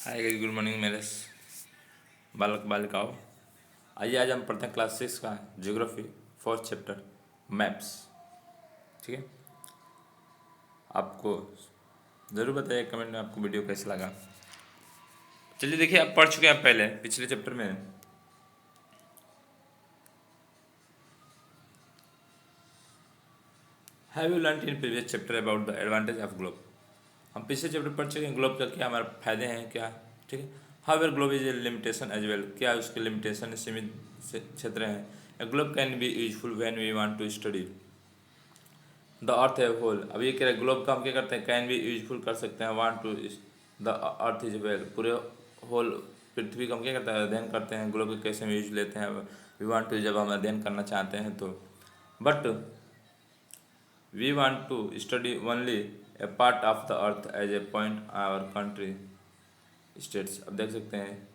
Hi guys, good morning मेरे बालक बालिकाओं। आइए आज हम पढ़ते हैं क्लास 6 का ज्योग्राफी, फोर्थ चैप्टर मैप्स। ठीक है, आपको ज़रूर बताइए कमेंट में आपको वीडियो कैसा लगा। चलिए देखिए, आप पढ़ चुके हैं पहले पिछले चैप्टर में। Have you learn in previous chapter about the advantage of globe. हम पिछले चैप्टर पढ़ चुके हैं ग्लोब का क्या हमारे फायदे हैं क्या। ठीक है, how globe is a limitation as well, क्या उसके लिमिटेशन सीमित क्षेत्र हैं। A globe can be useful when we want to study the earth है होल। अब ये कह रहे ग्लोब का हम क्या करते हैं, कैन भी यूजफुल कर सकते हैं। Want to the earth is well, पूरे होल पृथ्वी का हम क्या करते हैं, अध्ययन करते हैं। ग्लोब के कैसे हम यूज लेते हैं, वी वांट टू, जब हम अध्ययन करना चाहते हैं तो। But we want to study only a part of the earth as a point our country states. अब देख सकते हैं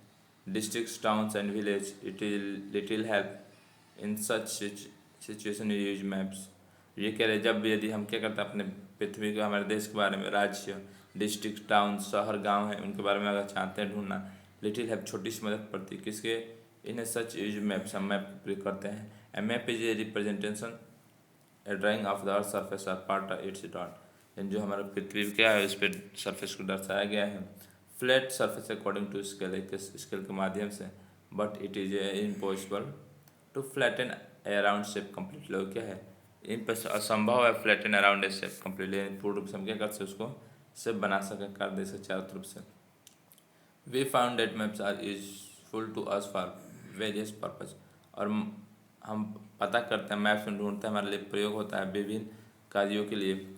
districts, towns and village, it is little help in such situation use maps. ये कह रहे जब यदि हम क्या करते हैं अपने पृथ्वी के, हमारे देश के बारे में, राज्य, डिस्ट्रिक्ट, टाउन, शहर, गांव है, उनके बारे में अगर चाहते हैं ढूंढना, लिटिल हेल्प छोटी सी मदद पड़ती है। किसके, इन सच यूज मैप्स, हम मैप प्रयोग करते हैं। A map is a representation, a drawing of the earth surface or part its dot. जो हमारा पृथ्वी क्या है उस पर सरफेस को दर्शाया गया है flat surface according to scale, एक स्केल के माध्यम से। But it is impossible to flatten around shape complete. लोग क्या है, इन पर असंभव है flatten around a shape completely, पूर्ण रूप से हम क्या कर सकते उसको शेप बना सकें, कर दे सकते चारों तरफ से। We found that maps are useful to us for various purpose. और हम पता करते हैं, मैप्स में ढूंढते हैं, हमारे लिए प्रयोग होता है विभिन्न कार्यों के लिए।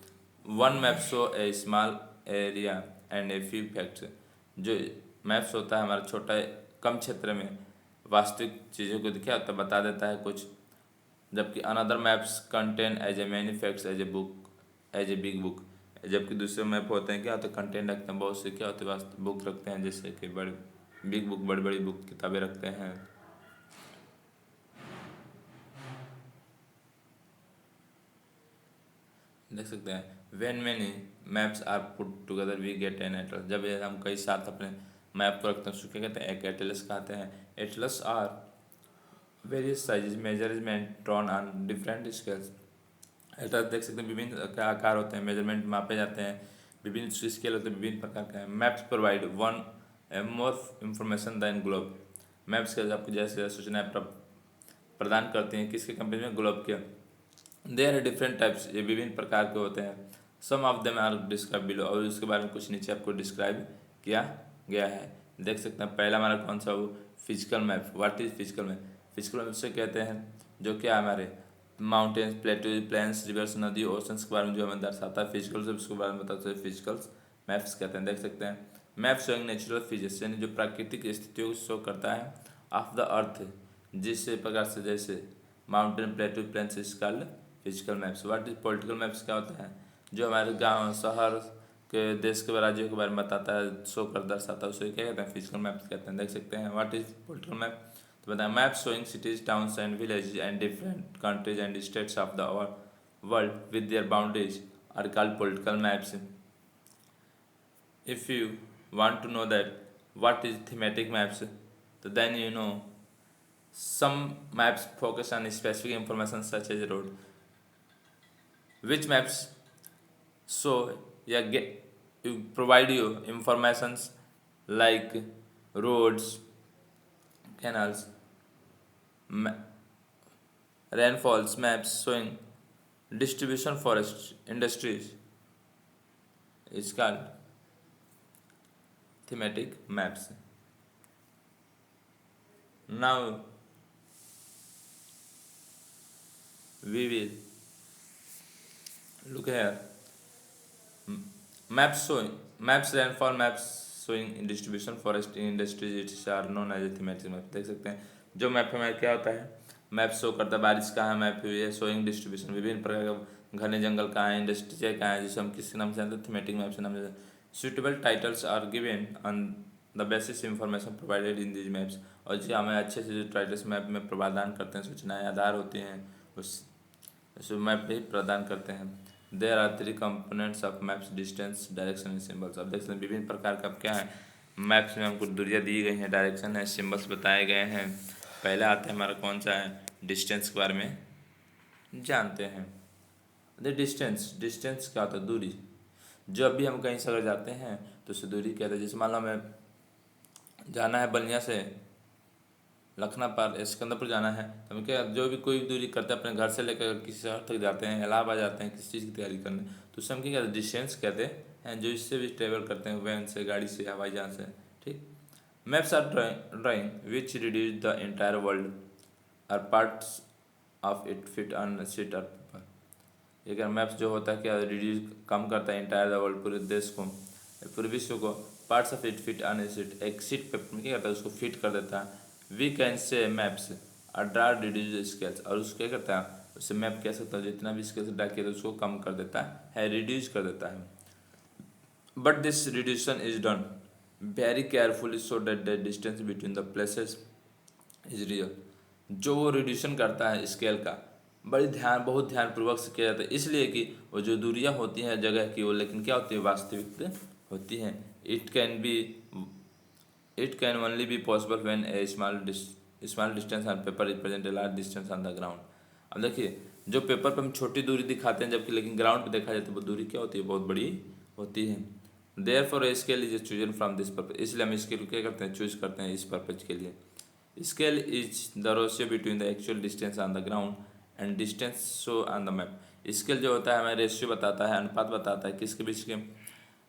One map show A small area and a few facts. जो मैप्स होता है हमारा छोटा कम क्षेत्र में वास्तविक चीज़ों को क्या होता है, बता देता है कुछ। जबकि another maps contain as a many facts as a book, as a big book. जबकि दूसरे मैप होते हैं क्या होते हैं, कंटेंट रखते हैं बहुत से, क्या होते हैं बुक रखते हैं, जैसे कि बड़ी बिग बुक, बड़ी बड़ी बुक किताबें रखते हैं। देख सकते हैं when many maps are put together we get an atlas. जब ये हम कई साथ अपने मैप को रखते हैं उसको क्या कहते हैं, एक एटलस कहते हैं। Atlas are various sizes measurement drawn on different scales. Atlas देख सकते हैं विभिन्न आकार होते हैं, मेजरमेंट मापे जाते हैं, विभिन्न स्केल होते हैं, विभिन्न प्रकार के हैं। Maps provide one more information than globe. Maps के आपको जैसे सूचनाएं प्रदान करती हैं, किसके कंपेयर में, ग्लोब के। देयर आर डिफरेंट टाइप्स, ये विभिन्न प्रकार के होते हैं। Some of them are describe below, और उसके बारे में कुछ नीचे आपको डिस्क्राइब किया गया है। देख सकते हैं पहला हमारा कौन सा, वो physical map. What is physical map. Physical map से कहते हैं जो क्या हमारे माउंटेन्स, प्लेटू, प्लेन्स, रिवर्स, नदी, ओशंस के बारे में जो हमें दर्शाता है। फिजिकल से उसके बारे में बताते हैं, फिजिकल मैप्स कहते हैं। देख सकते हैं मैप शोइंग नेचुरल फीचर्स, यानी जो प्राकृतिक स्थितियों को शो करता है ऑफ द अर्थ, जिस प्रकार से जैसे माउंटेन, प्लेटू, प्लेन्स इसका physical maps. What is political maps, क्या होता है जो हमारे गांव, शहर के, देश के राज्यों के बारे में बताता है, शो कर दर्शाता है, उसे क्या कहते हैं, फिजिकल मैप्स कहते हैं। देख सकते हैं व्हाट इज पॉलिटिकल मैप, तो बताएं map showing cities, towns and village and different countries and states of the world with their boundaries are called political maps. If you want to know that what is thematic maps, so then you know some maps focus on specific information such as road, which maps so yeah get you provide you informations like roads, canals, ma- rainfalls. Maps showing distribution forest industries is called thematic maps. Now we will look here. Maps rainfall maps showing in distribution forest in industries, it's are known as a thematic map। देख सकते हैं जो map हमारे क्या होता है, map show करता है बारिश कहाँ है, मैप हुई है शोइंग डिस्ट्रीब्यूशन, विभिन्न प्रकार का घने जंगल कहाँ है, इंडस्ट्री कहाँ है, जिसे हम किस नाम से जानते हैं, थीमेटिक मैप से नाम से। Suitable titles are given on the basis information provided in these maps. और जो हमें अच्छे से जो टाइटल्स मैप में प्रदान करते हैं, सूचनाएं आधार होती हैं उस मैप भी प्रदान करते हैं। There are three components of maps, distance, direction and symbols. अब देख सकते हैं विभिन्न प्रकार का क्या है मैप्स में हमको दूरियाँ दी गई हैं, डायरेक्शन है, सिम्बल्स बताए गए हैं। पहला आता है हमारा कौन सा है, डिस्टेंस के बारे में जानते हैं। द डिस्टेंस, डिस्टेंस क्या होता है, दूरी। जब भी हम कहीं से अगर जाते हैं तो उससे दूरी क्या होता है। जैसे मान लो हमें जाना है बलिया से लखनऊ पार सिकंदरपुर जाना है, तो हम क्या जो भी कोई दूरी करते हैं अपने घर से लेकर किसी शहर तक जाते हैं, इलाहाबाद जाते हैं किसी चीज़ की तैयारी करने, तो उससे हम क्या कहते हैं, डिस्टेंस कहते हैं। जो इससे भी ट्रेवल करते हैं वैन से, गाड़ी से, हवाई जहाज से, ठीक। Maps are drawing which reduce the entire world or parts of it fit on sheet of paper. ये क्या मैप्स जो होता है क्या रिड्यूस कम करता है एंटायर द वर्ल्ड, पूरे देश को, पूरे विश्व को, parts of it fit on A sheet, एक शीट पेपर में क्या करता है उसको फिट कर देता है। वी कैन से मैप्स और ड्रा रिड्यूस स्केल्स, और उसको क्या करता है उससे मैप कह सकता है जितना भी स्केल से ड्रा किया तो उसको कम कर देता है, रिड्यूस कर देता है। But this reduction is done very carefully so that the distance between the places is real. जो वो रिड्यूशन करता है स्केल का बहुत ध्यानपूर्वक से किया जाता है, इसलिए कि वो जो दूरियां होती हैं जगह की वो लेकिन क्या होती है वास्तविक होती हैं। It can only be possible when A small distance on paper represent a large distance on the ground. अब देखिए जो पेपर पर हम छोटी दूरी दिखाते हैं जबकि लेकिन ग्राउंड पे देखा जाए तो वो दूरी क्या होती है, बहुत बड़ी होती है। Therefore a scale is chosen from this purpose, इसलिए हम स्केल क्या करते हैं चूज करते हैं इस पर्पज के लिए। Scale is the ratio between the actual distance on the ground and distance show on the map. Scale जो होता है हमें रेशियो बताता है, अनुपात बताता है किसके बीच के,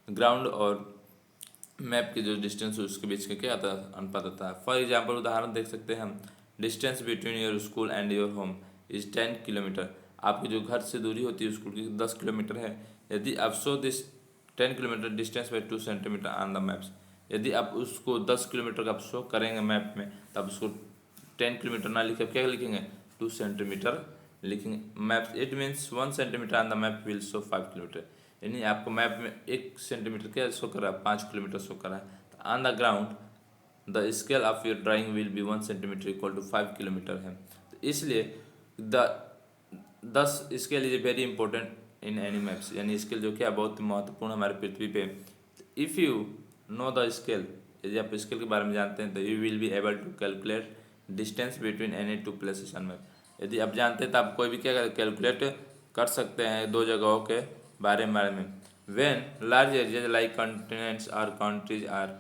ग्राउंड और मैप के जो डिस्टेंस है उसके बीच के क्या आता है, अनुपात आता है। फॉर एग्जाम्पल उदाहरण देख सकते हैं हम, distance between your school and your home is 10 kilometre. आपके जो घर से दूरी होती है स्कूल की 10 किलोमीटर है। यदि आप show this 10 kilometre distance by 2 centimetre on the maps, यदि आप उसको 10 किलोमीटर का आप शो करेंगे मैप में तब उसको 10 किलोमीटर ना लिखे क्या लिखेंगे, 2 सेंटीमीटर लिखेंगे। Maps it means 1 centimetre on the map will show 5 kilometre, यानी आपको मैप में 1 सेंटीमीटर क्या शो कर रहा है, 5 किलोमीटर शो कर रहा है। तो on the ground the scale of your drawing will be 1 centimetre equal to 5 kilometre है। तो इसलिए the 10 scale is very important in any maps, यानी स्केल जो क्या बहुत महत्वपूर्ण हमारे पृथ्वी पे। If you know the scale, यदि आप स्केल के बारे में जानते हैं तो you will be able to calculate distance between any two places on map. यदि आप जानते हैं तो आप कोई भी क्या कैलकुलेट कर सकते हैं दो जगहों के बारे में। When large areas like continents और countries are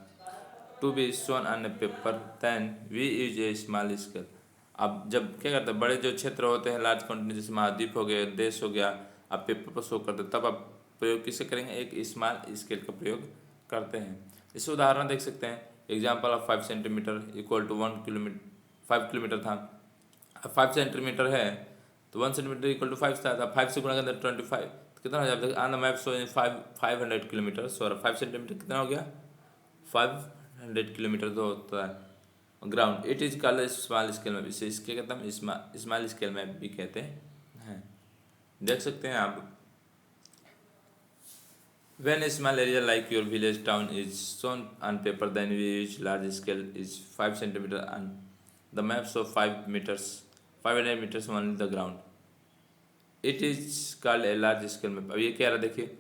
to be shown on a paper then we use a small scale. अब जब क्या करते हैं बड़े जो क्षेत्र होते हैं लार्ज कॉन्टिनेंट जैसे महाद्वीप हो गए, देश हो गया, आप पेपर पर शो करते तब आप प्रयोग किससे करेंगे, एक स्मॉल स्केल का प्रयोग करते हैं। इसे उदाहरण देख सकते हैं, example of 5 centimetre equal to 1 kilometre, 5 kilometre था। अब 5 सेंटीमीटर है तो 1 सेंटीमीटर इक्वल टू 5 था, अब 5 से गुणा करते 25 तो कितना हो जाता है, on the map so 500 kilometre. So 5 centimetre कितना हो गया, 500 किलोमीटर तो होता है ground. It is called small scale map, इसे इसके कहते हैं स्मॉल स्केल मैप भी कहते हैं। देख सकते हैं आप, when a small area like your village town is shown on paper then we use large scale is 5 centimeter on the map so 500 meters on the ground it is called a large scale map। अब ये क्या रहा देखिए,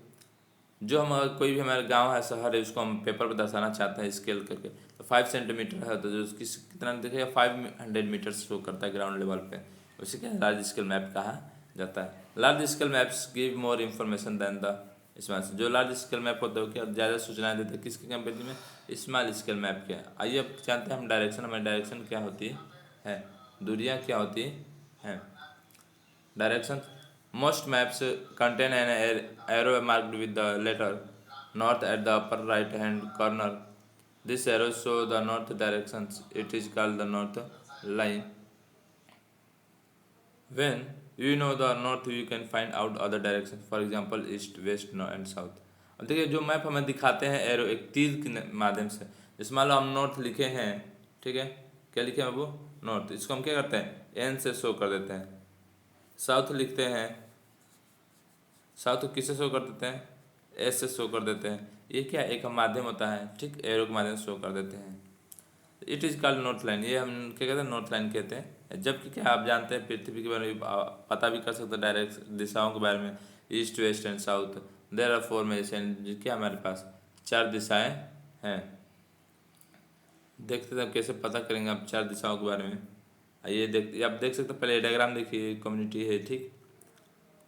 जो हम अगर कोई भी हमारे गांव है शहर है उसको हम पेपर पर दर्शाना चाहते हैं स्केल करके, तो 5 सेंटीमीटर है तो जो उसकी कितना देखिएगा 500 मीटर शो करता है ग्राउंड लेवल पे, उसे क्या लार्ज स्केल मैप कहा जाता है। Large scale maps give more information than the small. जो लार्ज स्केल मैप होता है वो क्या ज़्यादा सूचनाएं देते हैं किसके कंपेरिजन में, स्मॉल स्केल मैप के। आइए अब जानते हैं हम डायरेक्शन, हमारी डायरेक्शन क्या होती है, दूरियाँ क्या होती हैं। Direction, most maps contain an arrow marked with the letter north at the upper right hand corner. This arrow shows the north directions. It is called the north line. When you know the north you can find out other directions, for example east, west, north and south। अब देखिए जो map हमें दिखाते हैं arrow एक तीर के माध्यम से, जैसे मान लो हम नॉर्थ लिखे हैं, ठीक है, क्या लिखे हैं वो नॉर्थ, इसको हम क्या करते हैं एन से शो कर देते हैं। साउथ लिखते हैं, साउथ को किससे शो कर देते हैं, एस से शो कर देते हैं। ये क्या एक माध्यम होता है, ठीक, एरो के माध्यम से शो कर देते हैं। It is called north line, ये हम क्या कहते हैं नॉर्थ लाइन कहते हैं। जबकि क्या आप जानते हैं पृथ्वी के बारे में पता भी कर सकते हैं डायरेक्ट दिशाओं के बारे में, east, west and south. There are 4 measures, क्या हमारे पास 4 दिशाएं हैं। देखते थे कैसे पता करेंगे आप चार दिशाओं के बारे में। आइए देख, आप देख सकते हैं, पहले डायग्राम देखिए, कम्युनिटी है ठीक,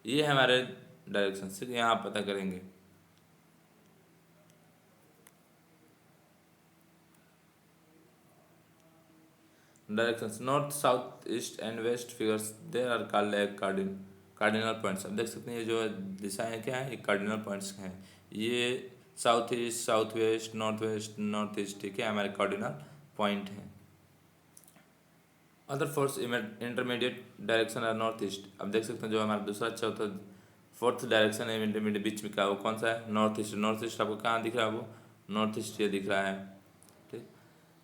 ये है हमारे डायरेक्शन, ठीक, यहाँ आप पता करेंगे। Directions north south east and west figures there are called as cardinal points. अब देख सकते हैं ये जो दिशाएं हैं क्या है, ये कार्डिनल पॉइंट्स हैं। ये south east, south west, north east, ठीक है, हमारे कार्डिनल पॉइंट हैं। अदर फोर्थ इंटरमीडिएट डायरेक्शन है नॉर्थ ईस्ट। अब देख सकते हैं जो हमारा दूसरा चौथा फोर्थ डायरेक्शन है इंटरमीडिएट बीच में का, वो कौन सा है, नॉर्थ ईस्ट। नॉर्थ ईस्ट आपको कहाँ दिख रहा है, वो नॉर्थ ईस्ट ये दिख रहा है, ठीक।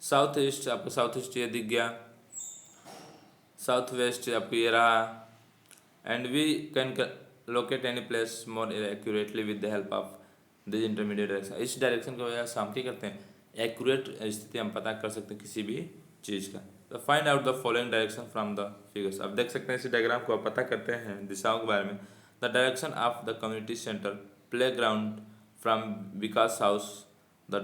साउथ ईस्ट आपको साउथ ईस्ट ये दिख गया, साउथ वेस्ट आपको ये रहा। And we can locate any place more accurately with the help of this intermediate direction. इस डायरेक्शन की वजह से हम क्या करते हैं, एक्यूरेट स्थिति हम पता कर सकते हैं किसी भी चीज़ का। तो find out the following direction from the figures. अब देख सकते हैं इस डायग्राम को आप पता करते हैं दिशाओं के बारे में। The direction of the community centre play ground from Vikas house, the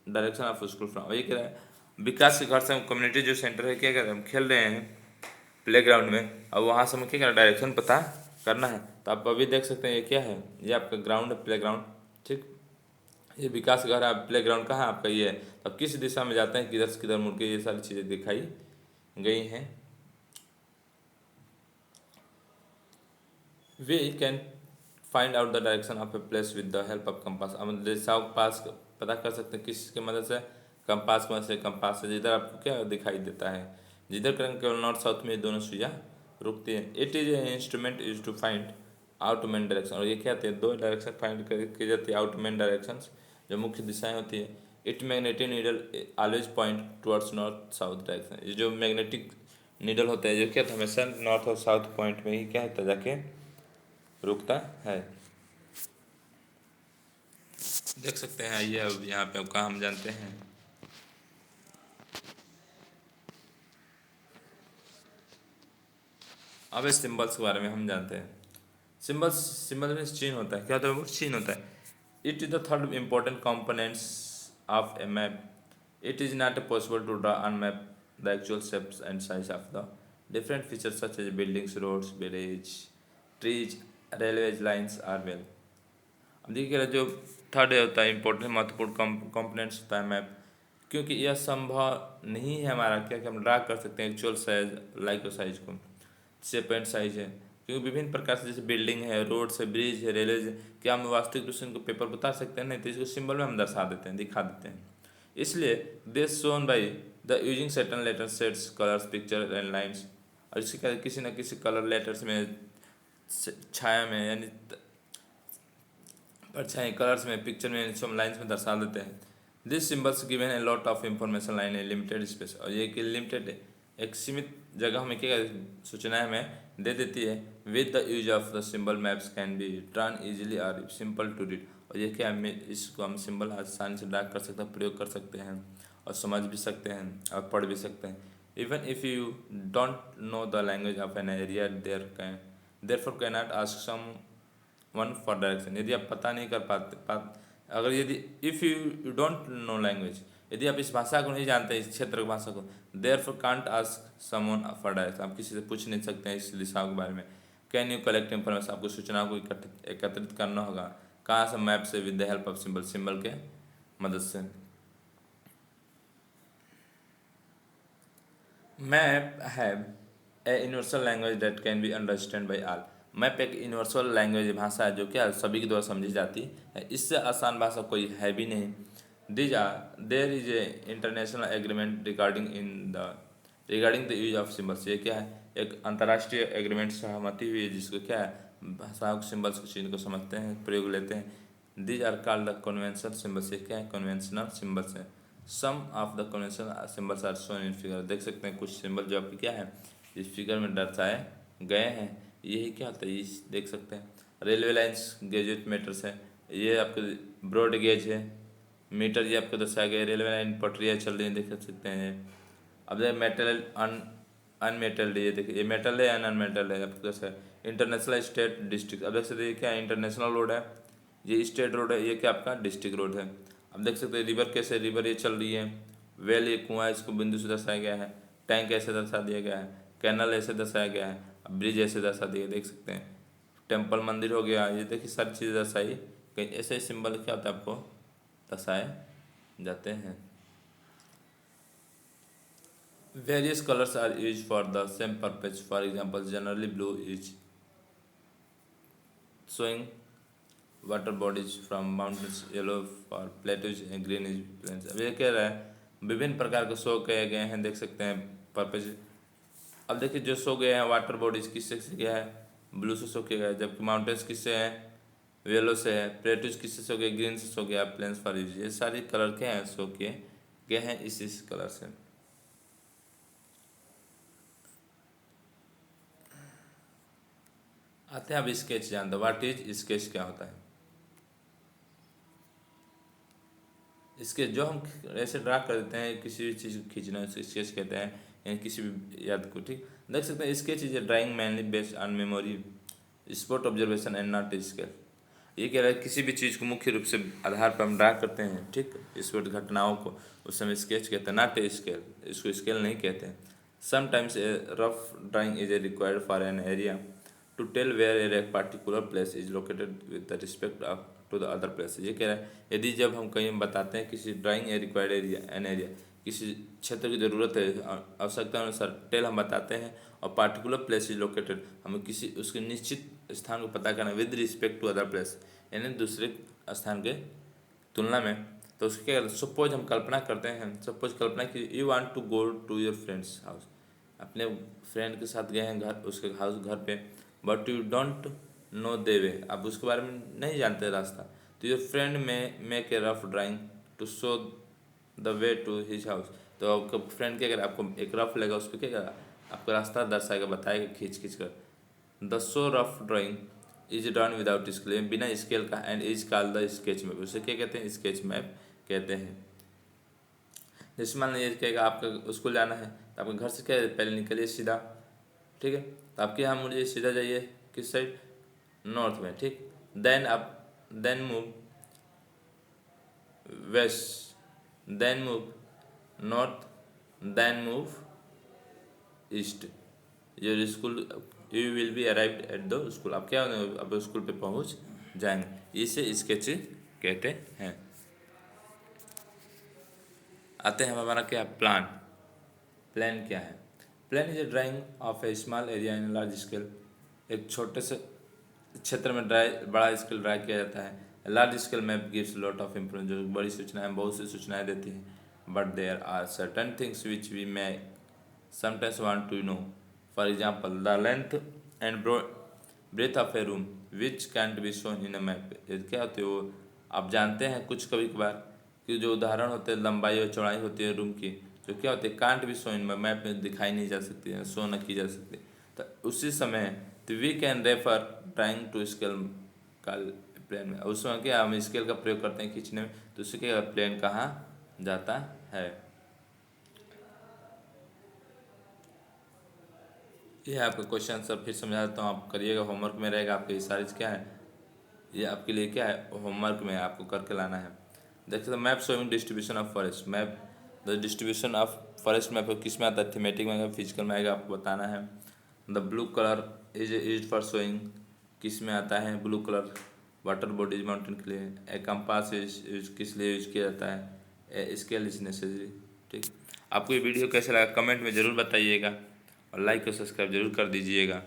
direction of school from, ये क्या है, विकास के घर से हम कम्युनिटी जो सेंटर है क्या कर रहे हैं, हम खेल रहे हैं प्ले ग्राउंड में, और वहाँ से हमें क्या करना, डायरेक्शन पता करना है। तो आप अभी देख सकते हैं ये क्या है, ये आपका ग्राउंड है, प्ले ग्राउंड, ठीक। ये विकास घर है, प्ले ग्राउंड कहाँ है आपका, ये है। तो आप किस दिशा में जाते हैं, किधर से किधर मुड़ के, ये सारी चीज़ें दिखाई गई हैं। We can find out the direction of a place with the help of compass. हम दिशाओं का पास पता कर सकते हैं किसकी मदद से, कंपास की मदद से। कंपास से जिधर आपको क्या दिखाई देता है, जिधर करेंगे केवल नॉर्थ साउथ में ये दोनों सुइयाँ रुकती हैं। It is a instrument is to find out main direction. और ये क्या होती है, दो डायरेक्शन फाइंड की जाती है, आउट मेन डायरेक्शन जो मुख्य दिशाएं होती है। It magnetic needle always point towards north south direction. ये जो मैग्नेटिक नीडल होता है जो क्या, हमेशा नॉर्थ और साउथ पॉइंट में ही क्या होता है, जाके रुकता है। देख सकते हैं, आइए अब यहाँ पे अब कहाँ हम जानते हैं। अब इस सिंबल्स के बारे में हम जानते हैं। सिंबल में चिन्ह होता है, क्या होता है, वो चिन्ह होता है। It is the third important components of a map. It is not possible to draw on map the actual shapes and size of the different features such as buildings, roads, village, trees, railways lines are well. अब देखिए जो third होता है important महत्वपूर्ण components होता है map, क्योंकि यह संभव नहीं है हमारा क्या कि हम ड्रा कर सकते हैं एक्चुअल साइज, लाइक साइज को, शेप एंड साइज है। क्योंकि विभिन्न प्रकार से जैसे बिल्डिंग है, रोड्स है, ब्रिज है, रेलवेज है, क्या हम वास्तविक रूप से इनको पेपर बता सकते हैं, नहीं तो इसको सिंबल में हम दर्शा देते हैं, दिखा देते हैं। इसलिए this shown by the using certain letter sets colours picture and lines. और इसके क्या किसी न किसी कलर लेटर्स में, छाया में, यानी परछाई कलर्स में, पिक्चर में, सब लाइन्स में दर्शा देते हैं। This symbols given a lot of information line A limited space. और ये कि लिमिटेड एक सीमित जगह हमें क्या सूचनाएं हमें दे देती है। With the use of the symbol maps can be drawn easily और सिंपल टू रीड। और ये क्या हमें इसको हम सिंबल आसानी से ड्रा कर सकते हैं, प्रयोग कर सकते हैं, और समझ भी सकते हैं और पढ़ भी सकते हैं। Even if you don't know the language of an area therefore cannot ask someone for direction. यदि आप पता नहीं कर अगर यदि if you don't know language, यदि आप इस भाषा को नहीं जानते, इस क्षेत्र की भाषा को, therefore can't ask someone for direction, आप किसी से पूछ नहीं सकते हैं इस दिशाओं के बारे में। कैन यू कलेक्ट इन्फॉर्मेशन, आपको सूचनाओं को एकत्रित करना होगा, कहाँ से, मैप से, with the help of symbol, symbol के मदद से। Map have a universal language that can be understand by all. Map एक यूनिवर्सल लैंग्वेज भाषा है जो क्या सभी के द्वारा समझी जाती है, इससे आसान भाषा कोई है भी नहीं। There is a international agreement regarding the use of symbols. ये क्या है, एक अंतर्राष्ट्रीय एग्रीमेंट सहमति हुई है जिसको क्या है, भाषाओं के सिम्बल्स के चिन्ह को समझते हैं, प्रयोग लेते हैं। These are called the conventional symbols. ये क्या है, कन्वेंशनल सिम्बल्स है। Some of the conventional symbols are shown in figure. देख सकते हैं कुछ सिम्बल जो आपके क्या है इस फिगर में दर्शाए गए हैं। यही क्या होता है, इस देख सकते हैं रेलवे लाइन्स गेजेट मीटर्स है, ये आपके ब्रॉड गेज है, मीटर ये आपको दर्शाया गया, रेलवे लाइन पटरियाँ चल रही हैं, देख सकते हैं। अब देखिए मेटल अनमेटल्ड, ये देखिए ये मेटल है अनमेटल्ड है, आपको कैसा है इंटरनेशनल, स्टेट, डिस्ट्रिक्ट। अब देख सकते हैं क्या इंटरनेशनल रोड है, ये स्टेट रोड है, ये क्या आपका डिस्ट्रिक्ट रोड है। अब देख सकते हैं रिवर कैसे, रिवर ये चल रही है, वेल ये कुआं, इसको बिंदु से दर्शाया गया है। टैंक ऐसे दर्शा दिया गया है। कैनल ऐसे दर्शाया गया है। ब्रिज ऐसे दर्शा दिया, देख सकते हैं। टेम्पल मंदिर हो गया, ये देखिए सारी चीज़ें दर्शाई। कहीं ऐसे सिंबल क्या होता है आपको दर्शाए जाते हैं। Various colours are use for the same purpose, for example generally blue is showing water bodies from mountains, yellow for plateaus and green is plains. अब ये कह रहा है विभिन्न प्रकार के शो किए गए हैं, देख सकते हैं पर्पज। अब देखिए जो शो गए हैं वाटर बॉडीज किससे से गया है, ब्लू से शो किया गया है, जबकि माउंटेन्स किससे हैं, येलो से है। प्लेटूज किससे शो गया, ग्रीन से शो गया, प्लेन्स फॉर यूज। ये सारी कलर के हैं शो किए गए हैं इस कलर से। आते हैं अब स्केच जानते, व्हाट इज स्केच, क्या होता है स्केच। जो हम ऐसे ड्रा कर देते हैं किसी भी चीज़ को खींचना, उसे स्केच कहते हैं, यानी किसी भी याद को। ठीक, देख सकते हैं sketch is a drawing mainly based on memory, spot observation and not scale. ये कह रहा है किसी भी चीज़ को मुख्य रूप से आधार पर हम ड्रा करते हैं, ठीक, स्पॉट घटनाओं को, उस समय स्केच कहते हैं, नॉट स्केल, इसको स्केल नहीं कहते हैं। Sometimes a rough drawing is a required for an area to tell where a particular place is located with the respect of to the other place. ये कह रहा है यदि जब हम कहीं बताते हैं किसी drawing A required area, an area, किसी क्षेत्र की ज़रूरत है, आवश्यकता अनुसार टेल हम बताते हैं, और पार्टिकुलर प्लेस इज लोकेटेड, हमें किसी उसके निश्चित स्थान को पता करना with respect to other place, यानी दूसरे स्थान के तुलना में। तो उसके क्या, सपोज हम कल्पना करते हैं, सपोज कल्पना कि you want to go to your friends house, अपने फ्रेंड के साथ गए हैं घर, उसके हाउस घर पे, but you don't know the way, आप उसके बारे में नहीं जानते रास्ता। तो your friend may make a rough drawing to show the way to his house. तो आपका फ्रेंड क्या करेगा, आपको एक रफ लेगा, उस पर क्या करेगा, आपका रास्ता दर्शाएगा, बताएगा खींच खींच कर। The show rough drawing is done without scale, बिना स्केल का, and is called the sketch map, उसे क्या कहते हैं, स्केच मैप कहते हैं। जैसे मान लीजिए कहेगा आपका स्कूल जाना है, तो आपके घर से क्या पहले निकलिए सीधा, ठीक है, तो आपके यहाँ मुझे सीधा जाइए किस साइड, नॉर्थ में, ठीक। Then move west, then move north, then move east, your school, you will be arrived at the school, आप क्या अब स्कूल पे पहुँच जाएंगे। इसे स्केच कहते हैं। आते हैं हमारा क्या, प्लान। प्लान क्या है, plan is a drawing of A small area in large scale, एक छोटे से क्षेत्र में बड़ा स्केल ड्रा किया जाता है। Large scale map gives lot of improve, जो बड़ी सूचनाएं, बहुत सी सूचनाएं देती हैं। But there are certain things which we may sometimes want to know, for example the length and breadth of a room which can't be shown in a map. क्या होती है वो, आप जानते हैं कुछ कभी कभार कि जो उदाहरण होते हैं लंबाई और चौड़ाई होती है रूम की, जो क्या होती है can't be show in map में दिखाई नहीं जा सकती है, शो न की जा सकती। तो उसी समय तो we can refer drawing to scale का प्लेन में, उस समय क्या हम स्केल का प्रयोग करते हैं खींचने में, तो उससे क्या प्लेन कहाँ जाता है। ये आपका क्वेश्चन सब फिर समझा देता हूँ, आप करिएगा, होमवर्क में रहेगा आपके। ये सारी क्या है, ये आपके लिए क्या है, होमवर्क में आपको करके लाना है। देख सकते map showing distribution of forest map, the distribution of forest map किस में आता है, थीमेटिक में आएगा, फिजिकल में आएगा, आपको बताना है। The blue colour is use for showing, किस में आता है blue colour, water bodies mountain के लिए। ए कंपास इज किस लिए यूज किया जाता है, ए स्केल इज नेसेसरी। ठीक, आपको ये वीडियो कैसा लगा कमेंट में ज़रूर बताइएगा, और लाइक और सब्सक्राइब जरूर कर दीजिएगा।